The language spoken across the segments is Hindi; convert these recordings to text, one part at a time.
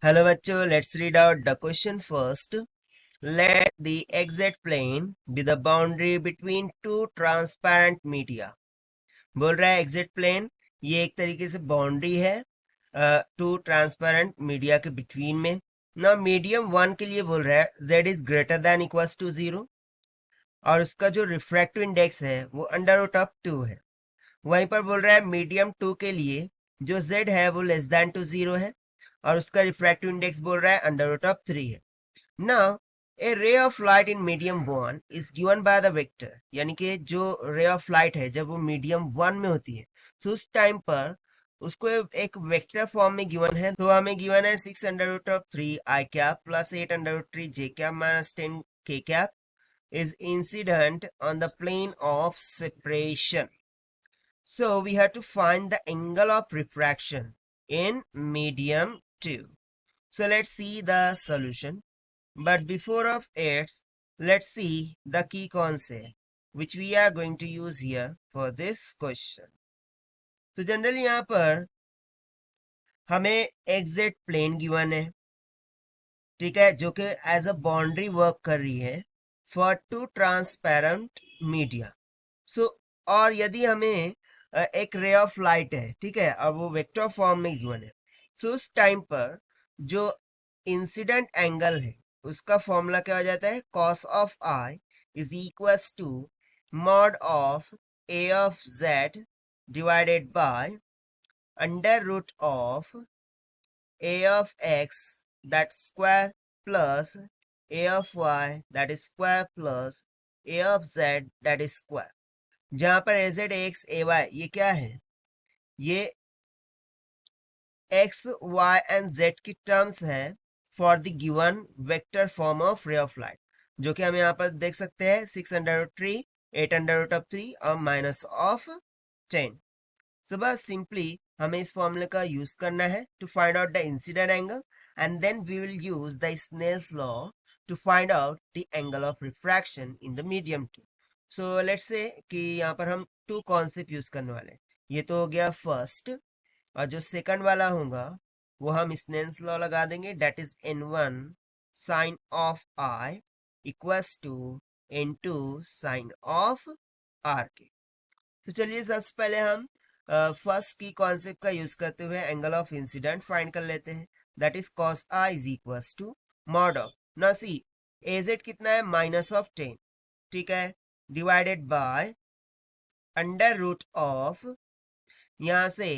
Hello bachcho, let's read out the question first. Let the xz plane be the boundary between two transparent media. बोल रहा है xz plane ये एक तरीके से बाउंड्री है टू ट्रांसपेरेंट मीडिया के बिटवीन में ना मीडियम 1 के लिए बोल रहा है z is greater than equals to 0 और उसका जो रिफ्रैक्टिव इंडेक्स है वो अंडर रूट ऑफ 2 है। वहीं पर बोल रहा है मीडियम 2 के लिए जो z है वो लेस देन टू 0 है और उसका रिफ्रैक्टिव इंडेक्स बोल रहा है अंडर रूट ऑफ 3 है। Now, a ray of light in medium 1 is given by the vector, यानी कि जो ray of light है जब वो मीडियम 1 में होती है तो उस टाइम पर उसको एक वेक्टर फॉर्म में गिवन है। तो हमें गिवन है 6 under root of 3 i cap plus 8 under root 3 j cap minus 10 k cap is incident on the plane of separation. So we have to find the angle of refraction in medium 2. So let's see the solution. But before of it, let's see the key concept which we are going to use here for this question. तो जनरली यहाँ पर हमें एग्जैक्ट प्लेन गिवन है, ठीक है, जो कि एज अ बाउंड्री वर्क कर रही है फॉर टू ट्रांसपेरेंट मीडिया। सो और यदि हमें एक रे ऑफ लाइट है, ठीक है, और वो वेक्टर फॉर्म में गिवन है, सो उस टाइम पर जो इंसिडेंट एंगल है उसका फॉर्मूला क्या हो जाता है, cos of i is equals to mod of a of z divided by under root of a of x that square plus a of y that is square plus a of z that is square। जहां पर az ax ay ये क्या है, ये x y and z की टर्म्स है for the given vector form of ray of light, जो कि हम यहाँ पर देख सकते हैं 6 under root 3 8 under root of 3 और माइनस ऑफ 10। सो बस सिंपली हमें इस फॉर्मूले का यूज करना है to find out the incident angle and then we will use the Snell's law to find out the angle of refraction in the medium 2। So let's say कि यहाँ पर हम टू कॉन्सेप्ट यूज करने वाले हैं। ये तो हो गया फर्स्ट, और जो सेकंड वाला होगा वो हम स्नेल्स लॉ लगा देंगे, that is n1 sine of i equals to n2 sine of r के। तो चलिए सबसे पहले हम फर्स्ट की कॉन्सेप्ट का यूज करते हुए एंगल ऑफ इंसिडेंट फाइंड कर लेते हैं, that is cos i is equals to mod of ना सी एजेड कितना है माइनस ऑफ 10, ठीक है, divided by under root of, यहां से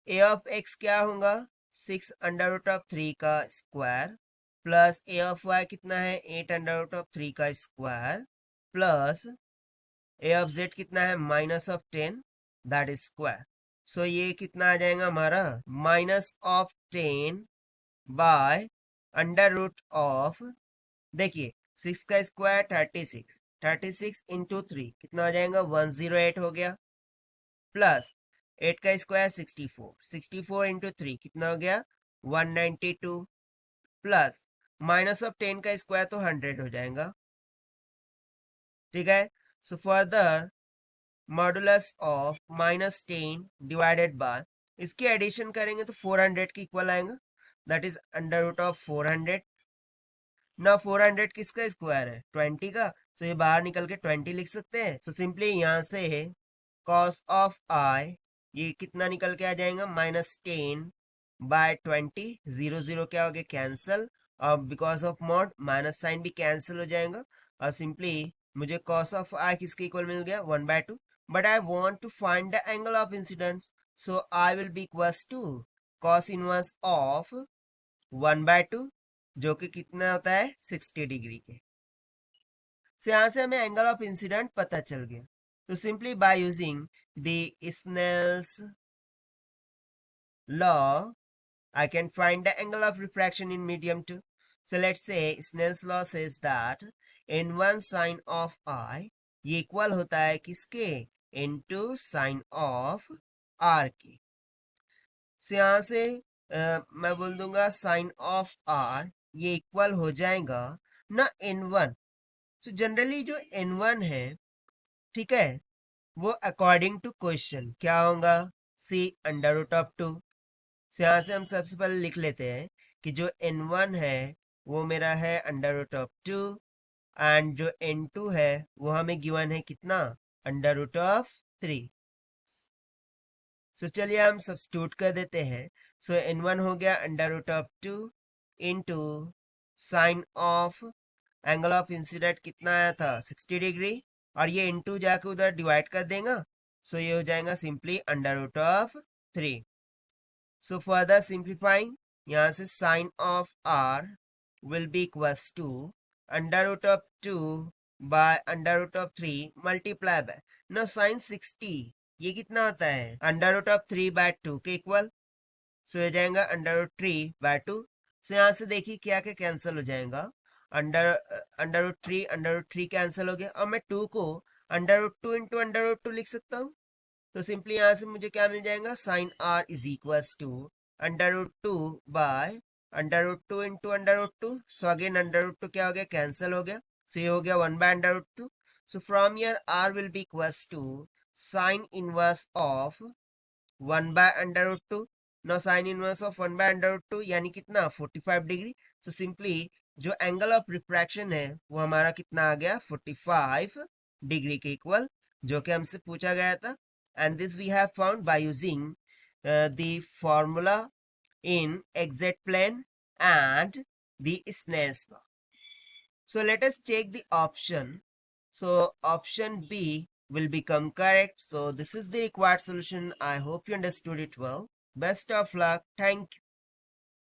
ए ऑफ एक्स क्या होगा 6 अंडर रूट ऑफ 3 का square plus A of Y कितना है 8 अंडर रूट ऑफ 3 का square plus A of Z कितना है minus of 10 that is square. So ये कितना आ जाएगा हमारा minus of 10 by under root of, देखिए 6 का स्क्वायर 36, 36 इंटू 3 कितना हो जाएगा 108 हो गया, प्लस 8 का स्क्वायर 64, 64 इंटू 3 कितना हो गया 192, प्लस माइनस ऑफ 10 का स्क्वायर तो 100 हो जाएगा, ठीक है। So further modulus of minus 10 divided by, इसकी एडिशन करेंगे तो 400 के इक्वल आएगा, that is under root of 400। ना 400 किसका स्क्वायर है 20 का, तो ये बाहर निकल के 20 लिख सकते हैं। सो सिंपली यहाँ से कॉस ऑफ आई ये कितना निकल के आ जाएगा माइनस 10 बाय 20, 0 0 क्या हो गया कैंसल, और because of mod minus sine भी कैंसिल हो जाएगा, और सिंपली मुझे कॉस ऑफ आई किसके इक्वल मिल गया 1/2। But I want to find the angle of incidence, so i will be equals to cos inverse of 1/2 जो कि कितना होता है 60 डिग्री के। so, यहाँ से हमें एंगल ऑफ इंसिडेंट पता चल गया। तो simply by using the Snell's law I can find the angle of refraction in medium 2. So let's say Snell's law says that n1 sine of I ये इक्वल होता है किसके n2 sine of r के। so यहाँ से मैं बोल दूंगा साइन ऑफ r ये इक्वल हो जाएगा ना n1। so जनरली जो n1 है, ठीक है, वो अकॉर्डिंग टू क्वेश्चन क्या होगा सी अंडर रूट ऑफ 2। यहाँ से हम सबसे पहले लिख लेते हैं कि जो n1 है वो मेरा है अंडर रूट ऑफ 2 एंड जो n2 है वो हमें गिवन है कितना, अंडर रूट ऑफ 3। सो चलिए हम सब्स्टिट्यूट कर देते हैं। सो n1 हो गया under root of 2 into sine of angle of incident कितना आया था 60 डिग्री, और ये इंटू जाके उधर डिवाइड कर देगा, सो ये हो जाएगा simply under root of 3। So further simplifying, यहाँ से sine of r will be equals to under root of 2 by under root of 3 multiply by no sine 60, ये कितना होता है अंडर रूट ऑफ 3 बाय 2 के इक्वल, सो हो जाएगा अंडर रूट 3 बाय 2। सो यहाँ से देखिए क्या क्या कैंसिल हो जाएगा, under under root 3 under root 3 cancel हो गया, और मैं 2 को under root 2 into under root 2 लिख सकता हूँ। तो सिंपली यहाँ से मुझे क्या मिल जाएगा, sine r is equals to under root 2 by under root 2 into under root 2। So again under root 2 क्या हो गया, कैंसिल हो गया, सो ये हो गया 1 by under root 2। So from here r will be equals to sine inverse of 1 by under root 2। No sine inverse of 1 by under root 2 यानी कितना 45 डिग्री। सो सिंपली जो एंगल ऑफ रिफ्रैक्शन है वो हमारा कितना आ गया 45 डिग्री के इक्वल, जो कि हमसे पूछा गया था। And this we have found by using the formula in exact plane and the Snell's law. So let us check the option. So option B will become correct. So this is the required solution. I hope you understood it well. Best of luck. Thank you.